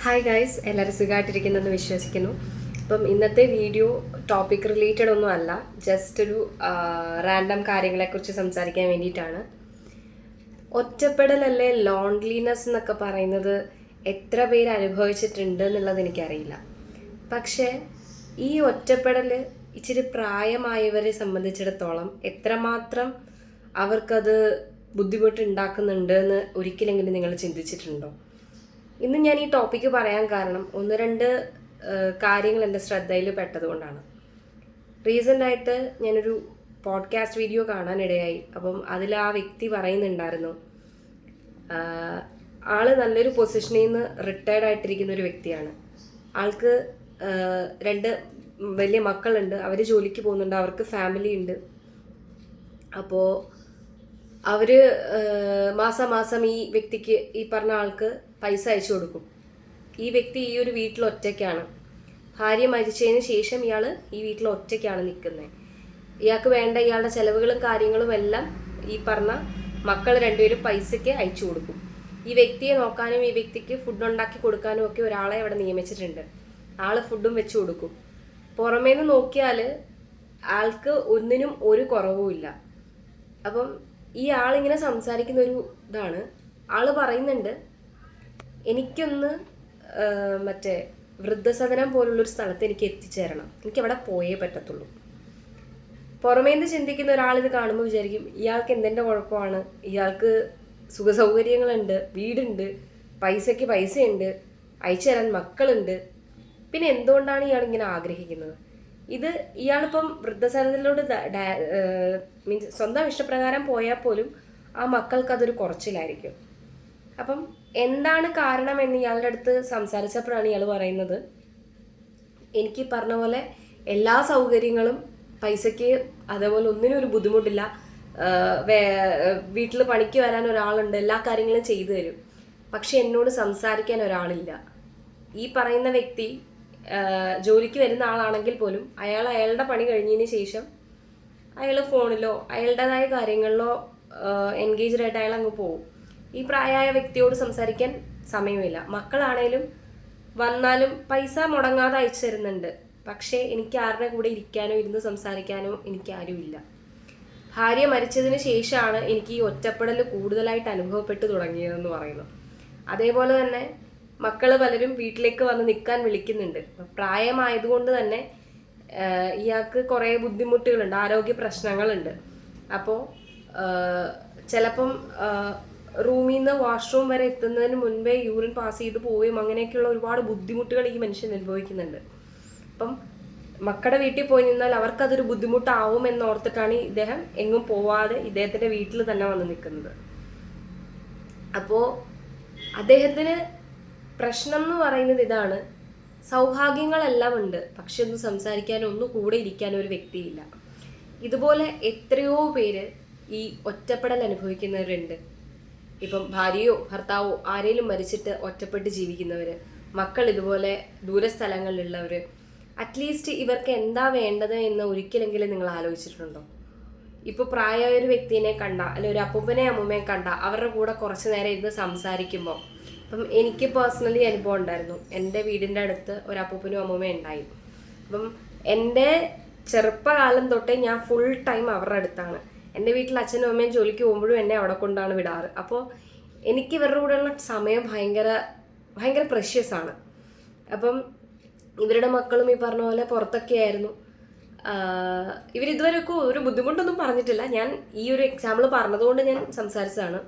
Hi guys, എല്ലാവരും സുഖമായിട്ടിരിക്കുന്നെന്ന് വിശ്വസിക്കുന്നു. അപ്പം ഇന്നത്തെ വീഡിയോ ടോപ്പിക് റിലേറ്റഡ് ഒന്നും അല്ല, ജസ്റ്റ് ഒരു റാൻഡം കാര്യങ്ങളെക്കുറിച്ച് സംസാരിക്കാൻ വേണ്ടിയിട്ടാണ്. ഒറ്റപ്പെടലല്ലേ ലോൺലിനെസ് എന്നൊക്കെ പറയുന്നത് എത്ര പേര് അനുഭവിച്ചിട്ടുണ്ട് എന്നുള്ളത് എനിക്കറിയില്ല. പക്ഷേ ഈ ഒറ്റപ്പെടൽ ഇച്ചിരി പ്രായമായവരെ സംബന്ധിച്ചിടത്തോളം എത്രമാത്രം അവർക്കത് ബുദ്ധിമുട്ടുണ്ടാക്കുന്നുണ്ട് എന്ന് ഒരിക്കലെങ്കിലും നിങ്ങൾ ചിന്തിച്ചിട്ടുണ്ടോ? ഇന്ന് ഞാൻ ഈ ടോപ്പിക്ക് പറയാൻ കാരണം ഒന്ന് രണ്ട് കാര്യങ്ങൾ എൻ്റെ ശ്രദ്ധയിൽ പെട്ടതുകൊണ്ടാണ്. റീസെൻ്റായിട്ട് ഞാനൊരു പോഡ്കാസ്റ്റ് വീഡിയോ കാണാനിടയായി. അപ്പം അതിൽ ആ വ്യക്തി പറയുന്നുണ്ടായിരുന്നു, ആള് നല്ലൊരു പൊസിഷനിൽ നിന്ന് റിട്ടയർഡ് ആയിട്ടിരിക്കുന്ന ഒരു വ്യക്തിയാണ്. ആൾക്ക് രണ്ട് വലിയ മക്കളുണ്ട്, അവർ ജോലിക്ക് പോകുന്നുണ്ട്, അവർക്ക് ഫാമിലി ഉണ്ട്. അപ്പോൾ അവർ മാസം ഈ വ്യക്തിക്ക്, ഈ പറഞ്ഞ ആൾക്ക് പൈസ അയച്ചു കൊടുക്കും. ഈ വ്യക്തി ഈ ഒരു വീട്ടിൽ ഒറ്റയ്ക്കാണ്. ഭാര്യ മരിച്ചതിന് ശേഷം ഇയാൾ ഈ വീട്ടിൽ ഒറ്റയ്ക്കാണ് നിൽക്കുന്നത്. ഇയാൾക്ക് വേണ്ട ഇയാളുടെ ചിലവുകളും കാര്യങ്ങളും എല്ലാം ഈ പറഞ്ഞ മക്കൾ രണ്ടുപേരും പൈസയ്ക്ക് അയച്ചു കൊടുക്കും. ഈ വ്യക്തിയെ നോക്കാനും ഈ വ്യക്തിക്ക് ഫുഡ് ഉണ്ടാക്കി കൊടുക്കാനും ഒക്കെ ഒരാളെ അവിടെ നിയമിച്ചിട്ടുണ്ട്. ആൾ ഫുഡും വെച്ച് കൊടുക്കും. പുറമേന്ന് നോക്കിയാൽ ആൾക്ക് ഒന്നിനും ഒരു കുറവുമില്ല. അപ്പം ഈ ആളിങ്ങനെ സംസാരിക്കുന്ന ഒരു ഇതാണ്. ആള് പറയുന്നുണ്ട്, എനിക്കൊന്ന് മറ്റേ വൃദ്ധസദനം പോലുള്ളൊരു സ്ഥലത്ത് എനിക്ക് എത്തിച്ചേരണം, എനിക്കവിടെ പോയേ പറ്റത്തുള്ളൂ. പുറമേന്ന് ചിന്തിക്കുന്ന ഒരാളിത് കാണുമ്പോൾ വിചാരിക്കും, ഇയാൾക്ക് എന്തിൻ്റെ കുഴപ്പമാണ്, ഇയാൾക്ക് സുഖസൗകര്യങ്ങളുണ്ട്, വീടുണ്ട്, പൈസയ്ക്ക് പൈസയുണ്ട്, അയച്ചു തരാൻ മക്കളുണ്ട്, പിന്നെ എന്തുകൊണ്ടാണ് ഇയാളിങ്ങനെ ആഗ്രഹിക്കുന്നത്? ഇത് ഇയാളിപ്പം വൃദ്ധസദനത്തിലോട്ട് മീൻസ് സ്വന്തം ഇഷ്ടപ്രകാരം പോയാൽ പോലും ആ മക്കൾക്ക് അതൊരു കുറച്ചിലായിരിക്കും. അപ്പം എന്താണ് കാരണം എന്ന് ഇയാളുടെ അടുത്ത് സംസാരിച്ചപ്പോഴാണ് ഇയാൾ പറയുന്നത്, എനിക്ക് പറഞ്ഞ പോലെ എല്ലാ സൗകര്യങ്ങളും, പൈസയ്ക്ക് അതേപോലെ ഒന്നിനും ഒരു ബുദ്ധിമുട്ടില്ല, വീട്ടിൽ പണിക്ക് വരാൻ ഒരാളുണ്ട്, എല്ലാ കാര്യങ്ങളും ചെയ്തു തരും, പക്ഷെ എന്നോട് സംസാരിക്കാൻ ഒരാളില്ല. ഈ പറയുന്ന വ്യക്തി ജോലിക്ക് വരുന്ന ആളാണെങ്കിൽ പോലും അയാളുടെ പണി കഴിഞ്ഞതിന് ശേഷം അയാൾ ഫോണിലോ അയാളുടേതായ കാര്യങ്ങളിലോ എൻഗേജ്ഡ് ആയിട്ട് അയാൾ അങ്ങ് പോകും. ഈ പ്രായമായ വ്യക്തിയോട് സംസാരിക്കാൻ സമയമില്ല. മക്കളാണേലും വന്നാലും പൈസ മുടങ്ങാതെ അയച്ചു തരുന്നുണ്ട്, പക്ഷേ എനിക്ക് ആരുടെ കൂടെ ഇരിക്കാനോ ഇരുന്ന് സംസാരിക്കാനോ എനിക്ക് ആരുമില്ല. ഭാര്യ മരിച്ചതിന് ശേഷമാണ് എനിക്ക് ഈ ഒറ്റപ്പെടൽ കൂടുതലായിട്ട് അനുഭവപ്പെട്ടു തുടങ്ങിയതെന്ന് പറയുന്നു. അതേപോലെ തന്നെ മക്കൾ പലരും വീട്ടിലേക്ക് വന്ന് നിൽക്കാൻ വിളിക്കുന്നുണ്ട്. പ്രായമായതുകൊണ്ട് തന്നെ ഇയാൾക്ക് കുറേ ബുദ്ധിമുട്ടുകളുണ്ട്, ആരോഗ്യ പ്രശ്നങ്ങളുണ്ട്. അപ്പോൾ ചിലപ്പം റൂമിൽ നിന്ന് വാഷ്റൂം വരെ എത്തുന്നതിന് മുൻപേ യൂറിൻ പാസ് ചെയ്ത് പോവുകയും അങ്ങനെയൊക്കെയുള്ള ഒരുപാട് ബുദ്ധിമുട്ടുകൾ ഈ മനുഷ്യൻ അനുഭവിക്കുന്നുണ്ട്. അപ്പം മക്കളുടെ വീട്ടിൽ പോയി നിന്നാൽ അവർക്കതൊരു ബുദ്ധിമുട്ടാവും എന്നോർത്തിട്ടാണ് ഇദ്ദേഹം എങ്ങും പോവാതെ ഇദ്ദേഹത്തിൻ്റെ വീട്ടിൽ തന്നെ വന്ന് നിൽക്കുന്നത്. അപ്പോൾ അദ്ദേഹത്തിന് പ്രശ്നം എന്ന് പറയുന്നത് ഇതാണ്, സൗഭാഗ്യങ്ങളെല്ലാം ഉണ്ട്, പക്ഷെ ഒന്ന് സംസാരിക്കാനോ ഒന്ന് കൂടെ ഇരിക്കാനോ ഒരു വ്യക്തിയില്ല. ഇതുപോലെ എത്രയോ പേര് ഈ ഒറ്റപ്പെടൽ അനുഭവിക്കുന്നവരുണ്ട്. ഇപ്പം ഭാര്യയോ ഭർത്താവോ ആരെങ്കിലും മരിച്ചിട്ട് ഒറ്റപ്പെട്ട് ജീവിക്കുന്നവർ, മക്കൾ ഇതുപോലെ ദൂരസ്ഥലങ്ങളിലുള്ളവർ. അറ്റ്ലീസ്റ്റ് ഇവർക്ക് എന്താ വേണ്ടത് എന്ന് ഒരിക്കലെങ്കിലും നിങ്ങൾ ആലോചിച്ചിട്ടുണ്ടോ? ഇപ്പോൾ പ്രായമായ ഒരു വ്യക്തിനെ കണ്ട, അല്ലെങ്കിൽ ഒരു അപ്പൂപ്പനെ അമ്മൂമ്മയെ കണ്ട അവരുടെ കൂടെ കുറച്ച് നേരം ഇരുന്ന് സംസാരിക്കുമ്പോൾ, അപ്പം എനിക്ക് പേഴ്സണലി അനുഭവം ഉണ്ടായിരുന്നു. എൻ്റെ വീടിൻ്റെ അടുത്ത് ഒരു അപ്പൂപ്പനും അമ്മൂമ്മയും ഉണ്ടായി. അപ്പം എൻ്റെ ചെറുപ്പകാലം തൊട്ടേ ഞാൻ ഫുൾ ടൈം അവരുടെ അടുത്താണ്. എൻ്റെ വീട്ടിൽ അച്ഛനും അമ്മയും ജോലിക്ക് പോകുമ്പോഴും എന്നെ അവിടെ കൊണ്ടാണ് വിടാറ്. അപ്പോൾ എനിക്ക് ഇവരുടെ കൂടെയുള്ള സമയം ഭയങ്കര പ്രഷ്യസ് ആണ്. അപ്പം ഇവരുടെ മക്കളും ഈ പറഞ്ഞ പോലെ പുറത്തൊക്കെ ആയിരുന്നു. ഇവരിതുവരെയൊക്കെ ഒരു ബുദ്ധിമുട്ടൊന്നും പറഞ്ഞിട്ടില്ല. ഞാൻ ഈ ഒരു എക്സാമ്പിൾ പറഞ്ഞതുകൊണ്ട് ഞാൻ സംസാരിച്ചതാണ്.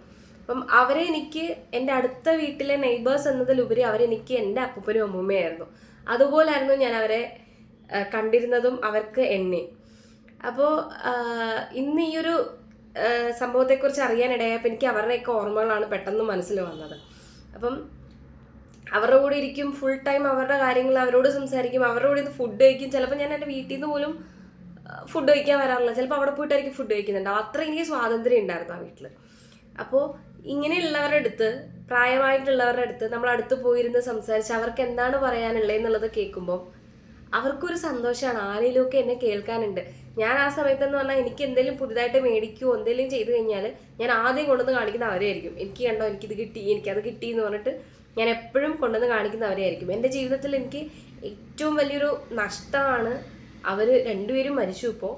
അപ്പം അവരെ എനിക്ക് എൻ്റെ അടുത്ത വീട്ടിലെ നെയ്ബേഴ്സ് എന്നതിലുപരി അവരെനിക്ക് എൻ്റെ അപ്പൂപ്പനും അമ്മൂമ്മയായിരുന്നു. അതുപോലായിരുന്നു ഞാൻ അവരെ കണ്ടിരുന്നതും, അവർക്ക് എന്നെ. അപ്പോൾ ഇന്ന് ഈ ഒരു സംഭവത്തെക്കുറിച്ച് അറിയാനിടയായപ്പോൾ എനിക്ക് അവരുടെയൊക്കെ ഓർമ്മകളാണ് പെട്ടെന്ന് മനസ്സിൽ വന്നത്. അപ്പം അവരുടെ കൂടെ ഇരിക്കും, ഫുൾ ടൈം അവരുടെ കാര്യങ്ങൾ അവരോട് സംസാരിക്കും, അവരുടെ കൂടെ ഇന്ന് ഫുഡ് കഴിക്കും. ചിലപ്പോൾ ഞാൻ എൻ്റെ വീട്ടിൽ നിന്ന് പോലും ഫുഡ് കഴിക്കാൻ വരാറില്ല, ചിലപ്പോൾ അവിടെ പോയിട്ടായിരിക്കും ഫുഡ് കഴിക്കുന്നുണ്ടാവും. അത്ര എനിക്ക് സ്വാതന്ത്ര്യം ഉണ്ടായിരുന്നു ആ വീട്ടിൽ. അപ്പോൾ ഇങ്ങനെയുള്ളവരുടെ അടുത്ത്, പ്രായമായിട്ടുള്ളവരുടെ അടുത്ത് നമ്മൾ അടുത്ത് പോയിരുന്ന് സംസാരിച്ച് അവർക്ക് എന്താണ് പറയാനുള്ളത് എന്നുള്ളത് കേൾക്കുമ്പോൾ അവർക്കൊരു സന്തോഷമാണ്. ആരെങ്കിലുമൊക്കെ എന്നെ കേൾക്കാനുണ്ട്. ഞാൻ ആ സമയത്തെന്ന് പറഞ്ഞാൽ എനിക്ക് എന്തെങ്കിലും പുതുതായിട്ട് മേടിക്കുകയോ എന്തെങ്കിലും ചെയ്ത് കഴിഞ്ഞാൽ ഞാൻ ആദ്യം കൊണ്ടുവന്ന് കാണിക്കുന്ന അവരെയായിരിക്കും. എനിക്ക് കണ്ടോ, എനിക്കിത് കിട്ടി, എനിക്കത് കിട്ടി എന്ന് പറഞ്ഞിട്ട് ഞാൻ എപ്പോഴും കൊണ്ടുവന്ന് കാണിക്കുന്നവരെയായിരിക്കും. എൻ്റെ ജീവിതത്തിൽ എനിക്ക് ഏറ്റവും വലിയൊരു നഷ്ടമാണ് അവർ രണ്ടുപേരും മരിച്ചു. ഇപ്പോൾ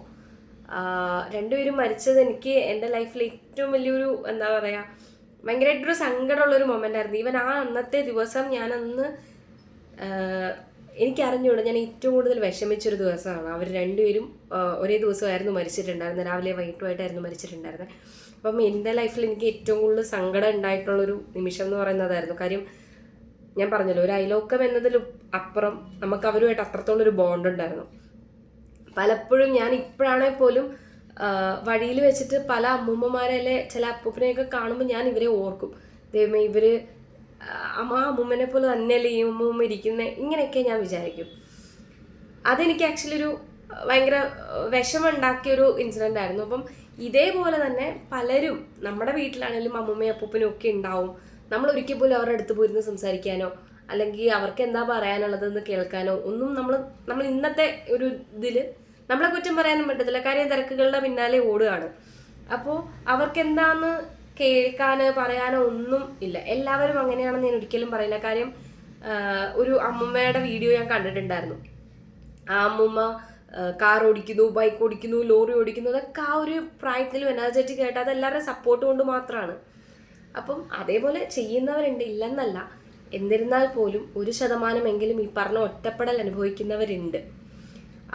രണ്ടുപേരും മരിച്ചത് എനിക്ക് എൻ്റെ ലൈഫിൽ ഏറ്റവും വലിയൊരു എന്താ പറയുക, ഭയങ്കരമായിട്ടൊരു സങ്കടമുള്ളൊരു മൊമെൻ്റ് ആയിരുന്നു. ഈവൻ ആ അന്നത്തെ ദിവസം ഞാനന്ന് എനിക്കറിഞ്ഞൂടെ, ഞാൻ ഏറ്റവും കൂടുതൽ വിഷമിച്ചൊരു ദിവസമാണ്. അവർ രണ്ടുപേരും ഒരേ ദിവസമായിരുന്നു മരിച്ചിട്ടുണ്ടായിരുന്നത്, രാവിലെ വൈകിട്ടുമായിട്ടായിരുന്നു മരിച്ചിട്ടുണ്ടായിരുന്നത്. അപ്പം എൻ്റെ ലൈഫിൽ എനിക്ക് ഏറ്റവും കൂടുതൽ സങ്കടം ഉണ്ടായിട്ടുള്ളൊരു നിമിഷം എന്ന് പറയുന്നതായിരുന്നു. കാര്യം ഞാൻ പറഞ്ഞല്ലോ, ഒരു അയലോക്കം എന്നതിലും അപ്പുറം നമുക്ക് അവരുമായിട്ട് അത്രത്തോളം ഒരു ബോണ്ട് ഉണ്ടായിരുന്നു. പലപ്പോഴും ഞാൻ ഇപ്പോഴാണെങ്കിൽ പോലും വഴിയിൽ വെച്ചിട്ട് പല അമ്മൂമ്മമാരെ ചില അപ്പൂപ്പനെയൊക്കെ കാണുമ്പോൾ ഞാൻ ഇവരെ ഓർക്കും. ദൈവമേ, ഇവര് ആ അമ്മൂമ്മനെ പോലെ തന്നെയല്ലേ ഈ അമ്മൂമ്മ ഇരിക്കുന്നത്, ഇങ്ങനെയൊക്കെ ഞാൻ വിചാരിക്കും. അതെനിക്ക് ആക്ച്വലി ഒരു ഭയങ്കര വിഷമുണ്ടാക്കിയൊരു ഇൻസിഡൻ്റ് ആയിരുന്നു. അപ്പം ഇതേപോലെ തന്നെ പലരും നമ്മുടെ വീട്ടിലാണെങ്കിലും അമ്മൂമ്മയും അപ്പൂപ്പനും ഒക്കെ ഉണ്ടാവും. നമ്മൾ ഒരിക്കൽ പോലും അവരുടെ അടുത്ത് പോയിരുന്ന് സംസാരിക്കാനോ അല്ലെങ്കിൽ അവർക്ക് എന്താ പറയാനുള്ളതെന്ന് കേൾക്കാനോ ഒന്നും നമ്മൾ ഇന്നത്തെ ഒരു ഇതിൽ നമ്മളെ കുറ്റം പറയാനും പറ്റത്തില്ല. കാര്യം തിരക്കുകളുടെ പിന്നാലെ ഓടുകയാണ്. അപ്പോൾ അവർക്ക് എന്താന്ന് കേൾക്കാനോ പറയാനോ ഒന്നും ഇല്ല. എല്ലാവരും അങ്ങനെയാണെന്ന് ഞാൻ ഒരിക്കലും പറയില്ല. കാര്യം ഒരു അമ്മൂമ്മയുടെ വീഡിയോ ഞാൻ കണ്ടിട്ടുണ്ടായിരുന്നു. ആ അമ്മൂമ്മ കാർ ഓടിക്കുന്നു, ബൈക്ക് ഓടിക്കുന്നു, ലോറി ഓടിക്കുന്നു. അതൊക്കെ ആ ഒരു പ്രായത്തിലും എനർജറ്റിക് ആയിട്ട് അതെല്ലാവരുടെ സപ്പോർട്ട് കൊണ്ട് മാത്രമാണ്. അപ്പം അതേപോലെ ചെയ്യുന്നവരുണ്ട്, ഇല്ലെന്നല്ല. എന്നിരുന്നാൽ പോലും 1% ഈ പറഞ്ഞ ഒറ്റപ്പെടൽ അനുഭവിക്കുന്നവരുണ്ട്.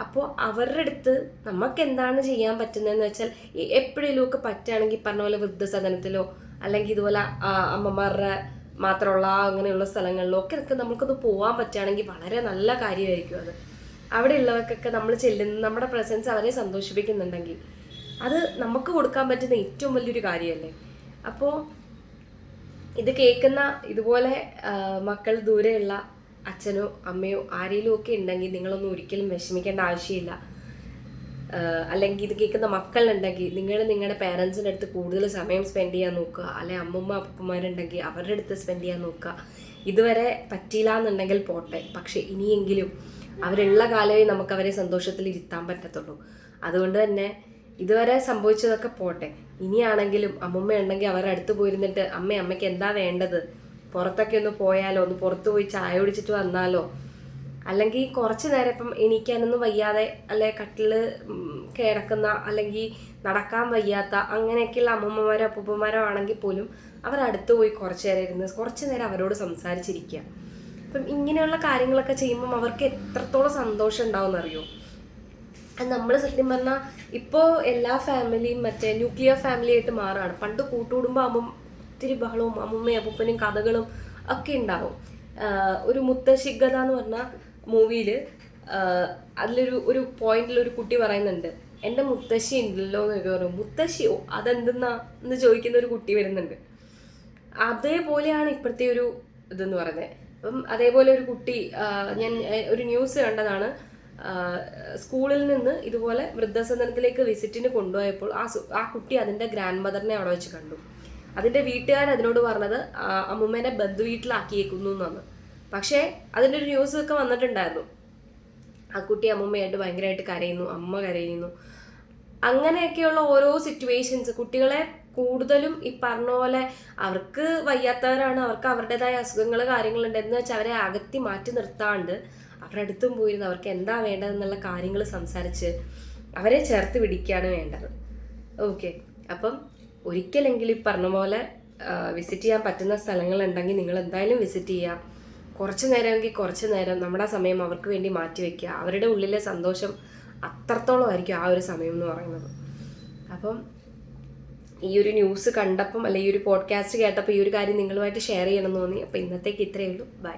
അപ്പോൾ അവരുടെ അടുത്ത് നമുക്ക് എന്താണ് ചെയ്യാൻ പറ്റുന്നതെന്ന് വെച്ചാൽ, എപ്പോഴേലും ഒക്കെ പറ്റുകയാണെങ്കിൽ പറഞ്ഞ പോലെ വൃദ്ധസദനത്തിലോ അല്ലെങ്കിൽ ഇതുപോലെ അമ്മമാരുടെ മാത്രമുള്ള അങ്ങനെയുള്ള സ്ഥലങ്ങളിലോ ഒക്കെ നമുക്കത് പോകാൻ പറ്റുകയാണെങ്കിൽ വളരെ നല്ല കാര്യമായിരിക്കും. അവിടെ ഉള്ളവർക്കൊക്കെ നമ്മൾ ചെല്ലുന്ന നമ്മുടെ പ്രസൻസ് അവരെ സന്തോഷിപ്പിക്കുന്നുണ്ടെങ്കിൽ അത് നമുക്ക് കൊടുക്കാൻ പറ്റുന്ന ഏറ്റവും വലിയൊരു കാര്യമല്ലേ. അപ്പോൾ ഇത് കേൾക്കുന്ന ഇതുപോലെ മക്കൾ ദൂരെയുള്ള അച്ഛനോ അമ്മയോ ആരെങ്കിലും ഒക്കെ ഉണ്ടെങ്കിൽ നിങ്ങളൊന്നും ഒരിക്കലും വിഷമിക്കേണ്ട ആവശ്യമില്ല. അല്ലെങ്കിൽ ഇത് കേൾക്കുന്ന മക്കളുണ്ടെങ്കിൽ നിങ്ങൾ നിങ്ങളുടെ പേരൻസിൻ്റെ അടുത്ത് കൂടുതൽ സമയം സ്പെൻഡ് ചെയ്യാൻ നോക്കുക. അല്ലെങ്കിൽ അമ്മൂമ്മ അപ്പന്മാരുണ്ടെങ്കിൽ അവരുടെ അടുത്ത് സ്പെൻഡ് ചെയ്യാൻ നോക്കുക. ഇതുവരെ പറ്റിയില്ല എന്നുണ്ടെങ്കിൽ പോട്ടെ, പക്ഷെ ഇനിയെങ്കിലും അവരുള്ള കാലമേ നമുക്ക് അവരെ സന്തോഷത്തിൽ ഇരുത്താൻ പറ്റത്തുള്ളൂ. അതുകൊണ്ട് തന്നെ ഇതുവരെ സംഭവിച്ചതൊക്കെ പോട്ടെ, ഇനിയാണെങ്കിലും അമ്മൂമ്മ ഉണ്ടെങ്കിൽ അവരുടെ അടുത്ത് പോയിരുന്നിട്ട് അമ്മയ്ക്ക് എന്താ വേണ്ടത്, പുറത്തൊക്കെ ഒന്ന് പോയാലോ, ഒന്ന് പുറത്ത് പോയി ചായ കുടിച്ചിട്ട് വന്നാലോ, അല്ലെങ്കിൽ കുറച്ച് നേരം ഇപ്പം എണീക്കാനൊന്നും വയ്യാതെ അല്ലെ കട്ടില് കിടക്കുന്ന അല്ലെങ്കിൽ നടക്കാൻ വയ്യാത്ത അങ്ങനെയൊക്കെയുള്ള അമ്മൂമ്മമാരോ അപ്പൂപ്പന്മാരോ ആണെങ്കിൽ പോലും അവരടുത്ത് പോയി കുറച്ച് നേരം ഇരുന്ന് കുറച്ച് നേരം അവരോട് സംസാരിച്ചിരിക്കുക. അപ്പം ഇങ്ങനെയുള്ള കാര്യങ്ങളൊക്കെ ചെയ്യുമ്പം അവർക്ക് എത്രത്തോളം സന്തോഷം ഉണ്ടാവും എന്നറിയോ. നമ്മൾ സത്യം പറഞ്ഞാൽ ഇപ്പോൾ എല്ലാ ഫാമിലിയും മറ്റേ ന്യൂക്ലിയർ ഫാമിലി ആയിട്ട് മാറുകയാണ്. പണ്ട് കൂട്ടുകുടുംബം ആകുമ്പം ഒത്തിരി ബഹളവും അമ്മൂമ്മയും അപ്പൂപ്പനും കഥകളും ഒക്കെ ഉണ്ടാവും. ഒരു മുത്തശ്ശിഗത എന്ന് പറഞ്ഞ മൂവിയിൽ അതിലൊരു പോയിന്റിൽ ഒരു കുട്ടി പറയുന്നുണ്ട്, എൻ്റെ മുത്തശ്ശി ഉണ്ടല്ലോ എന്നൊക്കെ പറയും. മുത്തശ്ശിയോ, അതെന്തെന്നാ എന്ന് ചോദിക്കുന്ന ഒരു കുട്ടി വരുന്നുണ്ട്. അതേപോലെയാണ് ഇപ്പോഴത്തെ ഒരു ഇതെന്ന് പറയുന്നത്. അപ്പം അതേപോലെ ഒരു കുട്ടി, ഞാൻ ഒരു ന്യൂസ് കണ്ടതാണ്, സ്കൂളിൽ നിന്ന് ഇതുപോലെ വൃദ്ധസദനത്തിലേക്ക് വിസിറ്റിന് കൊണ്ടുപോയപ്പോൾ ആ കുട്ടി അതിൻ്റെ ഗ്രാൻഡ് മദറിനെ അവിടെ വെച്ച് കണ്ടു. അതിൻ്റെ വീട്ടുകാർ അതിനോട് പറഞ്ഞത് അമ്മൂമ്മേനെ ബന്ധുവീട്ടിലാക്കിയേക്കുന്നു എന്നാണ്. പക്ഷേ അതിൻ്റെ ഒരു ന്യൂസ് ഒക്കെ വന്നിട്ടുണ്ടായിരുന്നു. ആ കുട്ടി അമ്മൂമ്മയായിട്ട് ഭയങ്കരമായിട്ട് കരയുന്നു, അമ്മ കരയുന്നു. അങ്ങനെയൊക്കെയുള്ള ഓരോ സിറ്റുവേഷൻസ് കുട്ടികളെ കൂടുതലും ഈ പറഞ്ഞ പോലെ അവർക്ക് വയ്യാത്തവരാണ്, അവർക്ക് അവരുടേതായ അസുഖങ്ങൾ കാര്യങ്ങളുണ്ട് എന്ന് വെച്ചാൽ അവരെ അകത്തി മാറ്റി നിർത്താണ്ട് അവരുടെ അടുത്തും പോയിരുന്ന് അവർക്ക് എന്താ വേണ്ടതെന്നുള്ള കാര്യങ്ങൾ സംസാരിച്ച് അവരെ ചേർത്ത് പിടിക്കുകയാണ് വേണ്ടത്. ഓക്കെ, അപ്പം ഒരിക്കലെങ്കിലും ഈ പറഞ്ഞ പോലെ വിസിറ്റ് ചെയ്യാൻ പറ്റുന്ന സ്ഥലങ്ങളുണ്ടെങ്കിൽ നിങ്ങൾ എന്തായാലും വിസിറ്റ് ചെയ്യുക. കുറച്ച് നേരമെങ്കിൽ കുറച്ച് നേരം നമ്മുടെ സമയം അവർക്ക് വേണ്ടി മാറ്റി വയ്ക്കുക. അവരുടെ ഉള്ളിലെ സന്തോഷം അത്രത്തോളം ആയിരിക്കും ആ ഒരു സമയം എന്ന് പറയുന്നത്. അപ്പം ഈ ഒരു ന്യൂസ് കണ്ടപ്പം അല്ലെങ്കിൽ ഈ ഒരു പോഡ്കാസ്റ്റ് കേട്ടപ്പോൾ ഈ ഒരു കാര്യം നിങ്ങളുമായിട്ട് ഷെയർ ചെയ്യണമെന്ന് തോന്നി. അപ്പോൾ ഇന്നത്തേക്ക് ഇത്രയേ ഉള്ളൂ. ബൈ.